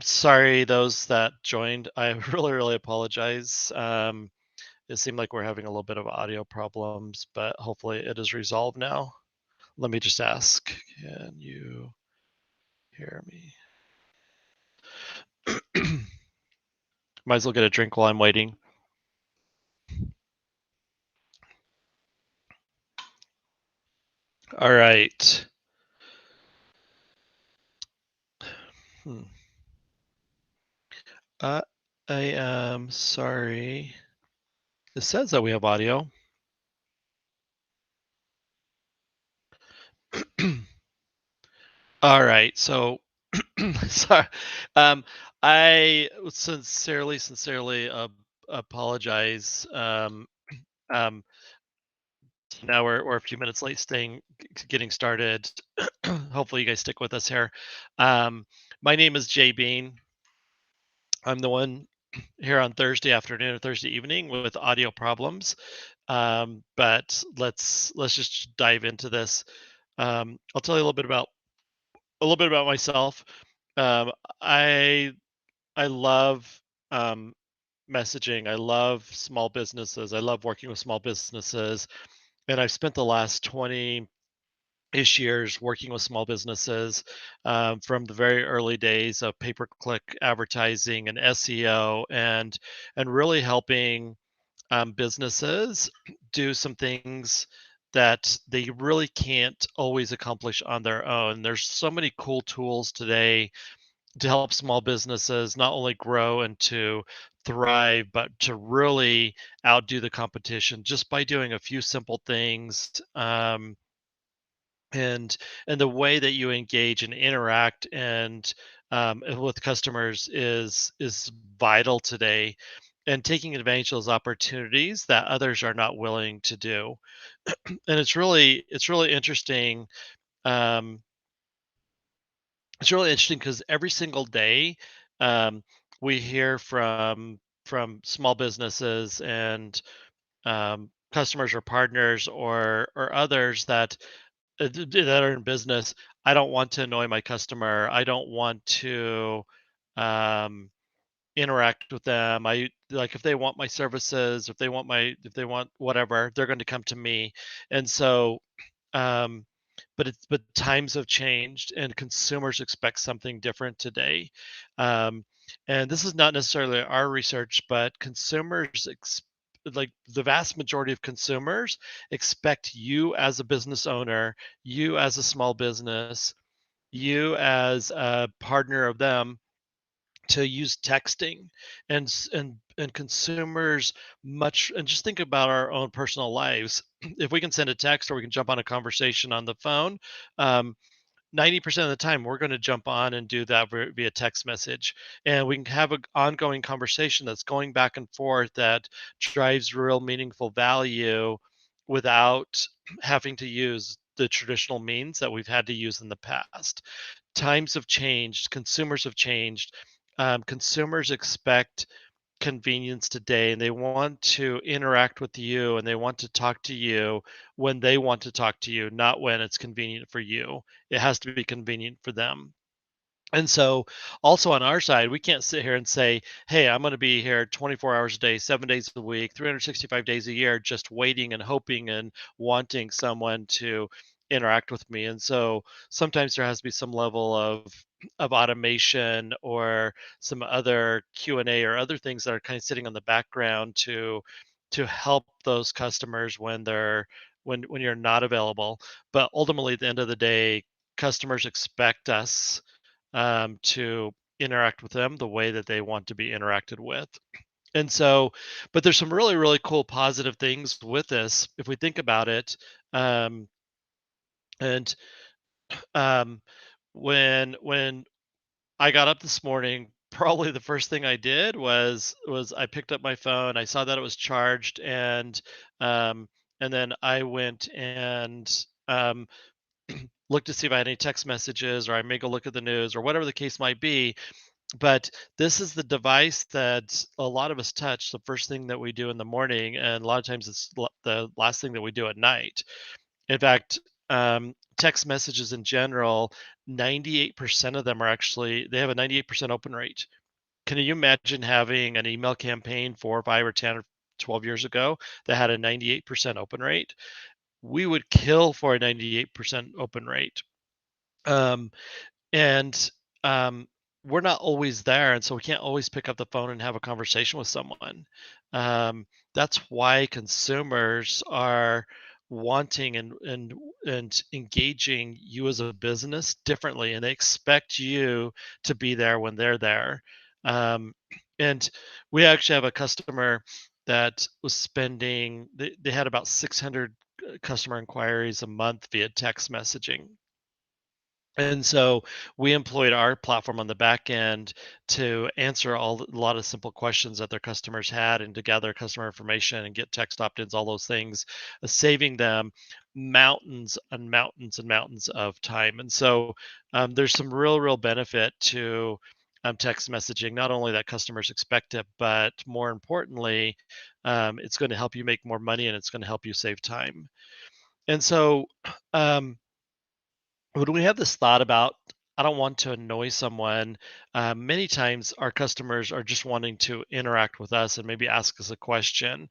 Sorry, those that joined. I really apologize. It seemed like we're having a little bit of audio problems, but hopefully it is resolved now. Let me just ask, can you hear me? Might as well get a drink while I'm waiting. All right. Hmm. Uh, I am sorry. It says that we have audio. All right. So, sorry. Um, I would sincerely apologize. Um, Now we're a few minutes late getting started. Hopefully you guys stick with us here. Um, my name is Jay Bean. I'm the one here on Thursday afternoon or Thursday evening with audio problems. But let's just dive into this. I'll tell you a little bit about myself. Um, I I love um, messaging. I love small businesses. I love working with small businesses, and I've spent the last 20-ish years working with small businesses, from the very early days of pay-per-click advertising and SEO, and really helping businesses do some things that they really can't always accomplish on their own. There's so many cool tools today to help small businesses not only grow and to thrive, but to really outdo the competition just by doing a few simple things. And the way that you engage and interact and with customers is vital today, and taking advantage of those opportunities that others are not willing to do. And it's really interesting. um, it's really interesting because every single day, um, we hear from small businesses and customers or partners or others that are in business. I don't want to annoy my customer. I don't want to um, interact with them. I like if they want my services, if they want whatever, they're going to come to me. And so, um, but times have changed, and consumers expect something different today. Um, and this is not necessarily our research, but like the vast majority of consumers expect you as a business owner, you as a small business, you as a partner of them to use texting. And consumers much and just think about our own personal lives. If we can send a text or we can jump on a conversation on the phone, um, 90% of the time we're going to jump on and do that via text message, and we can have an ongoing conversation that's going back and forth that drives real meaningful value without having to use the traditional means that we've had to use in the past. Times have changed, consumers have changed. Consumers expect convenience today, and they want to interact with you and they want to talk to you when they want to talk to you, not when it's convenient for you. It has to be convenient for them. And so, also on our side, we can't sit here and say, hey, I'm going to be here 24 hours a day, 7 days a week, 365 days a year, just waiting and hoping and wanting someone to interact with me. And so, sometimes there has to be some level of automation or some other Q&A or other things that are kind of sitting on the background to help those customers when you're not available. But ultimately, at the end of the day, customers expect us to interact with them the way that they want to be interacted with. And so, but there's some really cool positive things with this if we think about it. Um, and um, when I got up this morning, probably the first thing I did was I picked up my phone. I saw that it was charged, um, and then I went and looked to see if I had any text messages, or I may go look at the news, or whatever the case might be. But this is the device that a lot of us touch the first thing that we do in the morning, and a lot of times it's the last thing that we do at night. In fact, text messages in general, 98% of them are actually they have a 98% open rate. Can you imagine having an email campaign 4 or 5 or 10 or 12 years ago that had a 98% open rate? We would kill for a 98% open rate. Um, and um, we're not always there, and so we can't always pick up the phone and have a conversation with someone. Um, that's why consumers are wanting and engaging you as a business differently, and they expect you to be there when they're there. Um, and we actually have a customer that was spending they had about 600 customer inquiries a month via text messaging, and so we employed our platform on the back end to answer a lot of simple questions that their customers had and to gather customer information and get text opt-ins, all those things, saving them mountains and mountains and mountains of time. And so there's some real benefit to text messaging. Not only that customers expect it, but more importantly, it's going to help you make more money and it's going to help you save time. And so um, when we have this thought about I don't want to annoy someone, many times our customers are just wanting to interact with us and maybe ask us a question,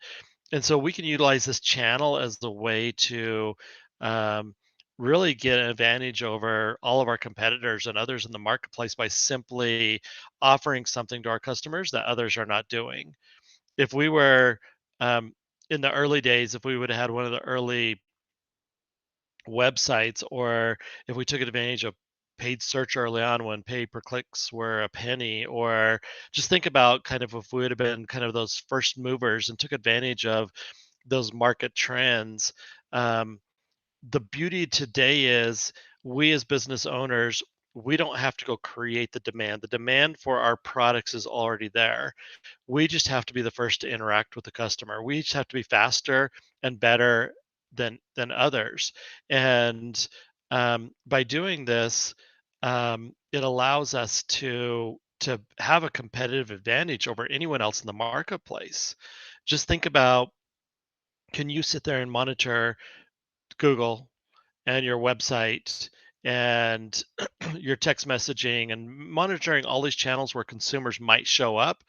and so we can utilize this channel as the way to um, really get an advantage over all of our competitors and others in the marketplace by simply offering something to our customers that others are not doing. If we were um, in the early days, if we would have had one of the early websites, or if we took advantage of paid search early on when pay per clicks were a penny, or just think about kind of if we would have been kind of those first movers and took advantage of those market trends. um, the beauty today is we as business owners, we don't have to go create the demand for our products is already there. We just have to be the first to interact with the customer. We just have to be faster and better than others. And by doing this, it allows us to have a competitive advantage over anyone else in the marketplace. Just think about, can you sit there and monitor Google and your website and your text messaging and monitoring all these channels where consumers might show up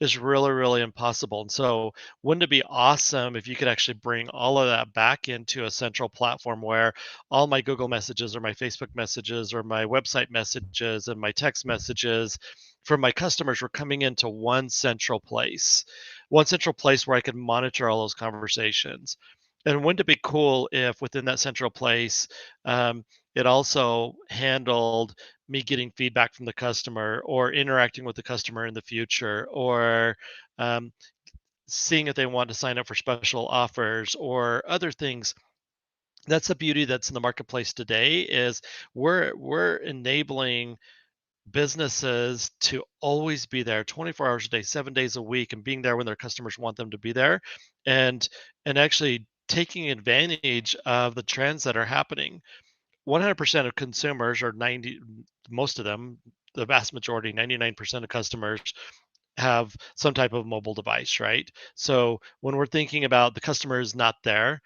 is really impossible. And so wouldn't it be awesome if you could actually bring all of that back into a central platform where all my Google messages or my Facebook messages or my website messages and my text messages from my customers were coming into one central place where I could monitor all those conversations. And wouldn't it be cool if within that central place, it also handled me getting feedback from the customer or interacting with the customer in the future, or um, seeing if they want to sign up for special offers or other things. That's the beauty that's in the marketplace today is we're enabling businesses to always be there 24 hours a day, 7 days a week, and being there when their customers want them to be there, and actually taking advantage of the trends that are happening. 100% of consumers, or 90, most of them, the vast majority, 99% of customers have some type of mobile device, right? So when we're thinking about the customer is not there,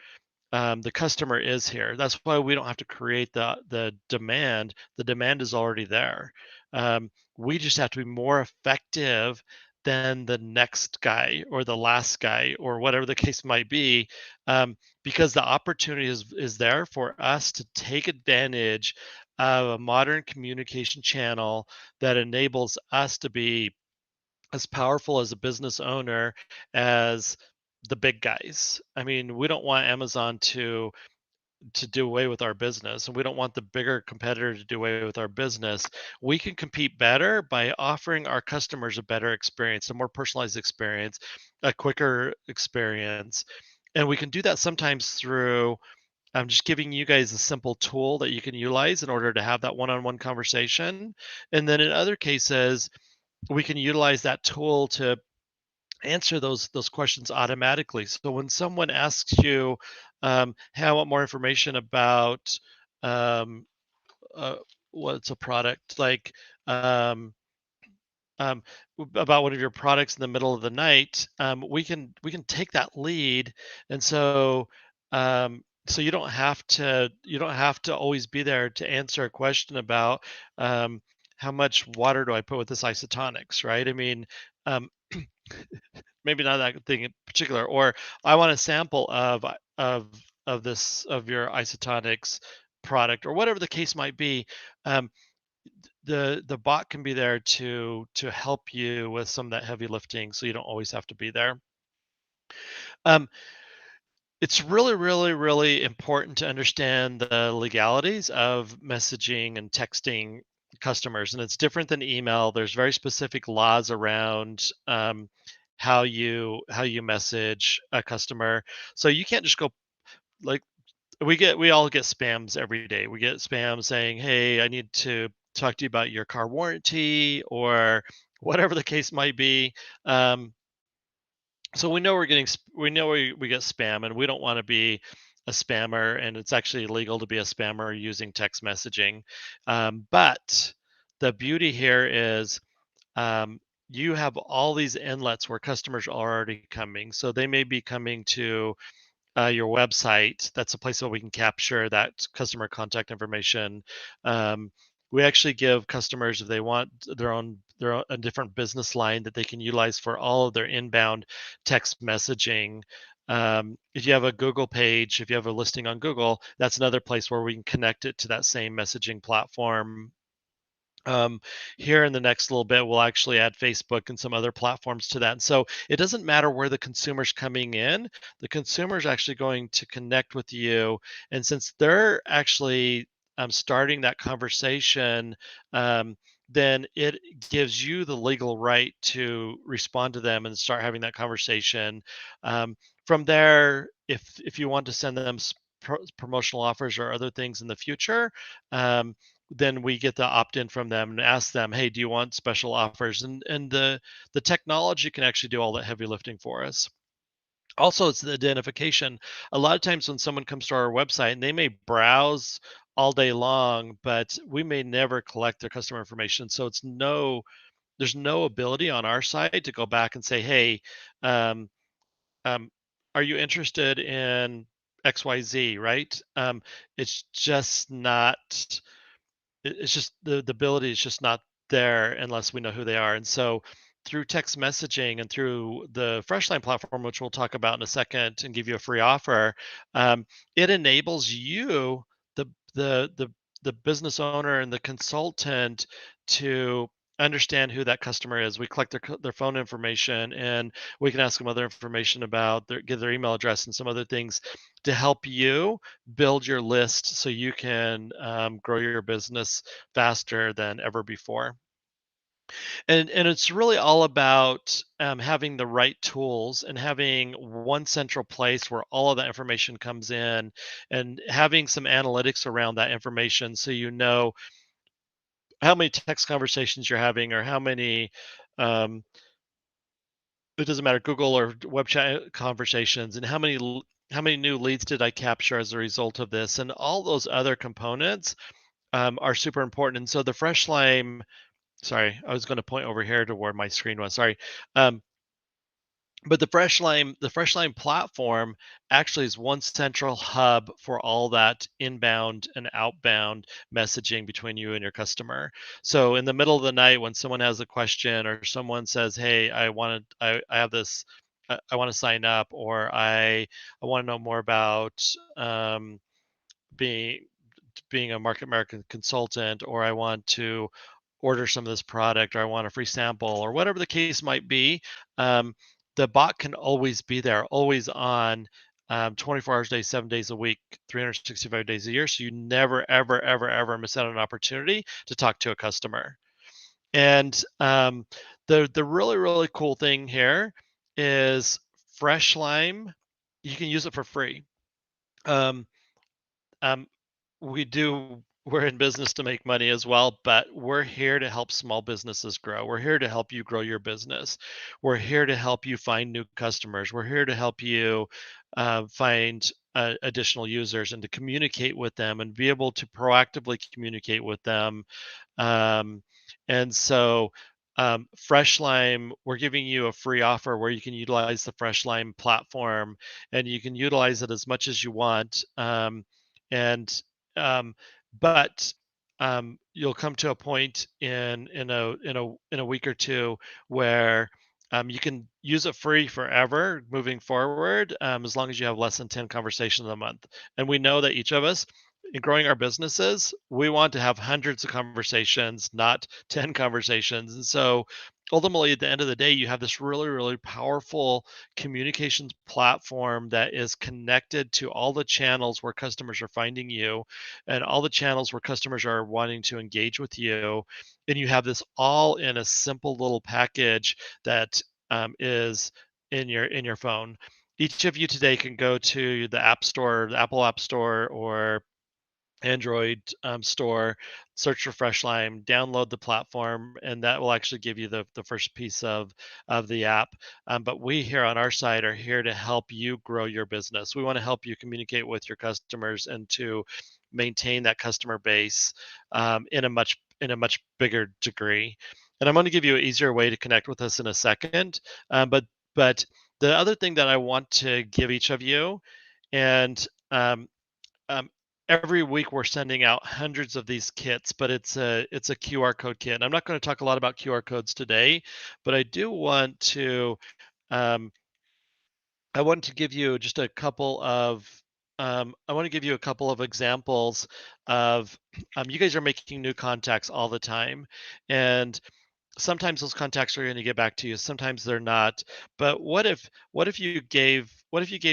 the customer is here. That's why we don't have to create the demand. The demand is already there. We just have to be more effective than the next guy or the last guy or whatever the case might be, because the opportunity is there for us to take advantage of a modern communication channel that enables us to be as powerful as a business owner as the big guys. I mean, we don't want Amazon to do away with our business, and we don't want the bigger competitor to do away with our business. We can compete better by offering our customers a better experience, a more personalized experience, a quicker experience. And we can do that sometimes through just giving you guys a simple tool that you can utilize in order to have that one-on-one conversation. And then in other cases, we can utilize that tool to answer those questions automatically. So when someone asks you, "Hey, I want more information about um, uh, what's a product like um, um, about one of your products in the middle of the night," we can take that lead, and so. so you don't have to always be there to answer a question about um, how much water do I put with this isotonics, right? I mean, um, maybe not that thing in particular, or I want a sample of this of your isotonics product, or whatever the case might be. Um, the bot can be there to help you with some of that heavy lifting, so you don't always have to be there. Um, it's really, really, really important to understand the legalities of messaging and texting customers, and it's different than email. There's very specific laws around how you message a customer. So you can't just go like we all get spams every day. We get spam saying, "Hey, I need to talk to you about your car warranty," or whatever the case might be. Um, so we know we know we get spam, and we don't want to be a spammer, and it's actually illegal to be a spammer using text messaging. But the beauty here is um, you have all these inlets where customers are already coming. So they may be coming to your website. That's a place where we can capture that customer contact information. Um, we actually give customers, if they want a different business line that they can utilize for all of their inbound text messaging. If you have a Google page, if you have a listing on Google, that's another place where we can connect it to that same messaging platform. um, Here in the next little bit, we'll actually add Facebook and some other platforms to that. And so it doesn't matter where the consumer's coming in, the consumer's actually going to connect with you. And since they're actually starting that conversation, um, then it gives you the legal right to respond to them and start having that conversation. From there, if you want to send them promotional offers or other things in the future, um, then we get the opt-in from them and ask them, "Hey, do you want special offers?" And the technology can actually do all that heavy lifting for us. Also, it's the identification. A lot of times when someone comes to our website and they may browse all day long, but we may never collect their customer information. So there's no ability on our side to go back and say, "Hey, um, um, are you interested in XYZ?" Right? It's just not it's just the ability is just not there unless we know who they are. And so through text messaging and through the FreshLine platform, which we'll talk about in a second and give you a free offer, it enables you, the the the the business owner and the consultant, to understand who that customer is. We collect their phone information, and we can ask them other information about get their email address and some other things to help you build your list so you can grow your business faster than ever before. And it's really all about having the right tools and having one central place where all of that information comes in, and having some analytics around that information so you know how many text conversations you're having, or how many um, it doesn't matter, Google or web chat conversations, and how many new leads did I capture as a result of this, and all those other components are super important. And so the FreshLime, sorry, I was going to point over here to where my screen was. Sorry. Um, but the FreshLime platform actually is one central hub for all that inbound and outbound messaging between you and your customer. So in the middle of the night, when someone has a question, or someone says, "Hey, I have this, I want to sign up," or I want to know more about being a market American consultant, or I want to order some of this product, or I want a free sample, or whatever the case might be, um, the bot can always be there, always on, 24 hours a day, 7 days a week, 365 days a year. So you never, ever, ever, ever miss out on an opportunity to talk to a customer. And the really, really cool thing here is Fresh Lime. You can use it for free. Um, um, we're in business to make money as well, but we're here to help small businesses grow. We're here to help you grow your business. We're here to help you find new customers. We're here to help you find additional users, and to communicate with them and be able to proactively communicate with them. um, and so FreshLime, we're giving you a free offer where you can utilize the FreshLime platform, and you can utilize it as much as you want. And um, but You'll come to a point in a week or two where you can use it free forever moving forward, as long as you have less than 10 conversations a month. And we know that each of us, in growing our businesses, we want to have hundreds of conversations, not 10 conversations. And so ultimately, at the end of the day, you have this really, really powerful communications platform that is connected to all the channels where customers are finding you and all the channels where customers are wanting to engage with you. And you have this all in a simple little package that is in your phone. Each of you today can go to the App Store, the Apple App Store, or Android store, search for FreshLime, download the platform, and that will actually give you the first piece of the app. But we here on our side are here to help you grow your business. We want to help you communicate with your customers and to maintain that customer base in a much bigger degree. And I'm going to give you an easier way to connect with us in a second. But the other thing that I want to give each of you, and um, every week we're sending out hundreds of these kits, but it's a QR code kit. And I'm not going to talk a lot about QR codes today, but um, I want to give you just a couple of I want to give you a couple of examples of you guys are making new contacts all the time, and sometimes those contacts are going to get back to you, sometimes they're not. But what if you gave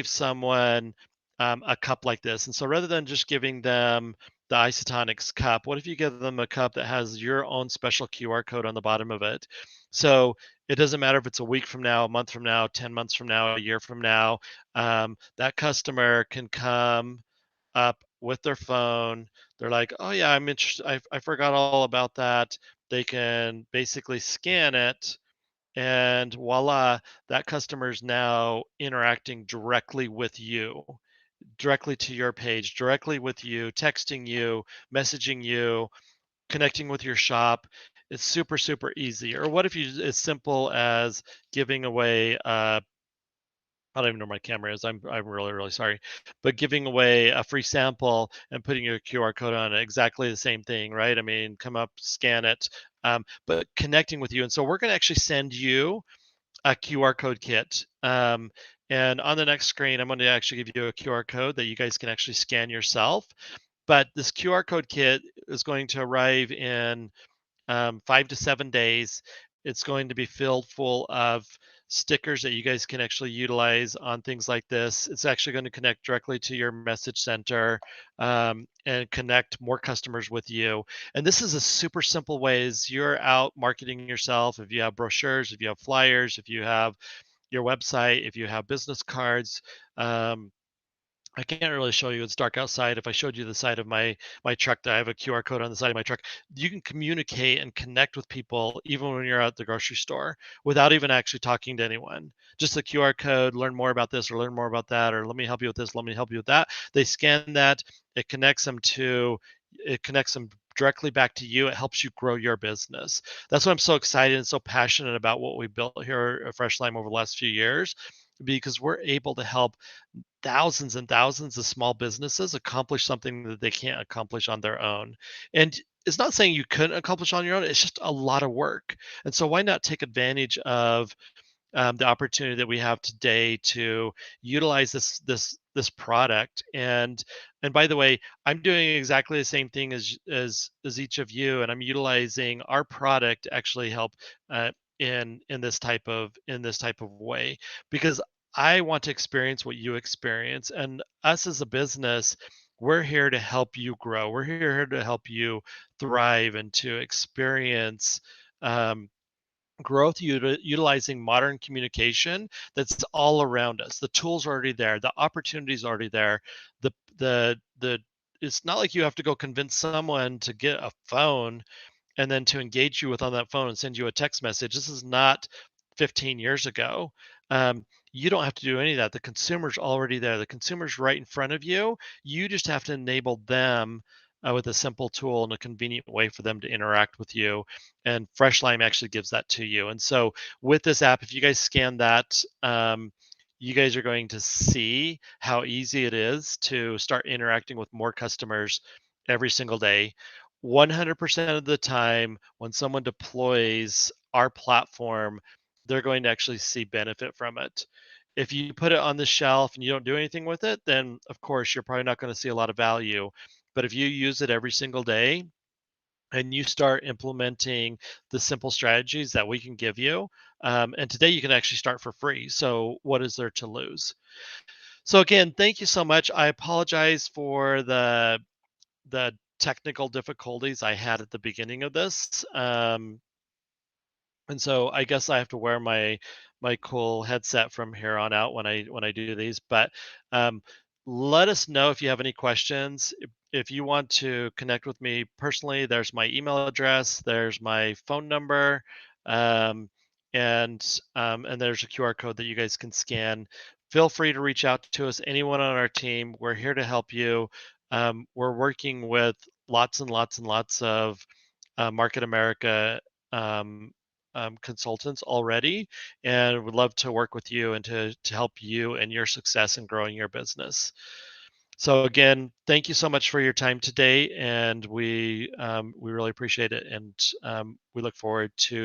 someone a cup like this? And so rather than just giving them the isotonics cup, what if you give them a cup that has your own special QR code on the bottom of it? So it doesn't matter if it's a week from now, a month from now, 10 months from now, a year from now, that customer can come up with their phone. They're like, "Oh yeah, I'm interested. I forgot all about that." They can basically scan it, and voila, that customer is now interacting directly with you, directly to your page, directly with you, texting you, messaging you, connecting with your shop. It's super, super easy. Or what if you, as simple as giving away I don't even know where my camera is. I'm really, really sorry. But giving away a free sample and putting your QR code on it, exactly the same thing, right? I mean, come up, scan it, but connecting with you. And so we're going to actually send you a QR code kit. And on the next screen, I'm going to actually give you a QR code that you guys can actually scan yourself. But this QR code kit is going to arrive in 5 to 7 days. It's going to be filled full of stickers that you guys can actually utilize on things like this. It's actually going to connect directly to your message center, and connect more customers with you. And this is a super simple way as you're out marketing yourself. If you have brochures, if you have flyers, if you have your website, if you have business cards, um, I can't really show you. It's dark outside. If I showed you the side of my truck, that I have a QR code on the side of my truck, you can communicate and connect with people even when you're at the grocery store without even actually talking to anyone. Just a QR code, learn more about this or learn more about that, or let me help you with this, let me help you with that. They scan that, it connects them directly back to you. It helps you grow your business. That's why I'm so excited and so passionate about what we built here at FreshLime over the last few years, because we're able to help thousands and thousands of small businesses accomplish something that they can't accomplish on their own. And it's not saying you couldn't accomplish on your own, it's just a lot of work. And so why not take advantage of the opportunity that we have today to utilize this product? And by the way, I'm doing exactly the same thing as each of you, and I'm utilizing our product to actually help in this type of way, because I want to experience what you experience. And us as a business, we're here to help you grow, we're here to help you thrive and to experience um, growth, utilizing modern communication that's all around us. The tools are already there, the opportunities are already there. The It's not like you have to go convince someone to get a phone and then to engage you with on that phone and send you a text message. This is not 15 years ago. You don't have to do any of that. The consumer's already there. The consumer's right in front of you. You just have to enable them with a simple tool and a convenient way for them to interact with you. And FreshLime actually gives that to you. And so with this app, if you guys scan that, you guys are going to see how easy it is to start interacting with more customers every single day. 100% of the time, when someone deploys our platform, they're going to actually see benefit from it. If you put it on the shelf and you don't do anything with it, then of course you're probably not going to see a lot of value. But if you use it every single day and you start implementing the simple strategies that we can give you, and today you can actually start for free. So what is there to lose? So again, thank you so much. I apologize for the technical difficulties I had at the beginning of this. And so I guess I have to wear my cool headset from here on out when I do these. But let us know if you have any questions. If you want to connect with me personally, there's my email address, there's my phone number, um, and there's a QR code that you guys can scan. Feel free to reach out to us. Anyone on our team, we're here to help you. We're working with lots and lots and lots of Market America um, consultants already, and would love to work with you and to help you and your success in growing your business. So again, thank you so much for your time today, and we really appreciate it, and we look forward to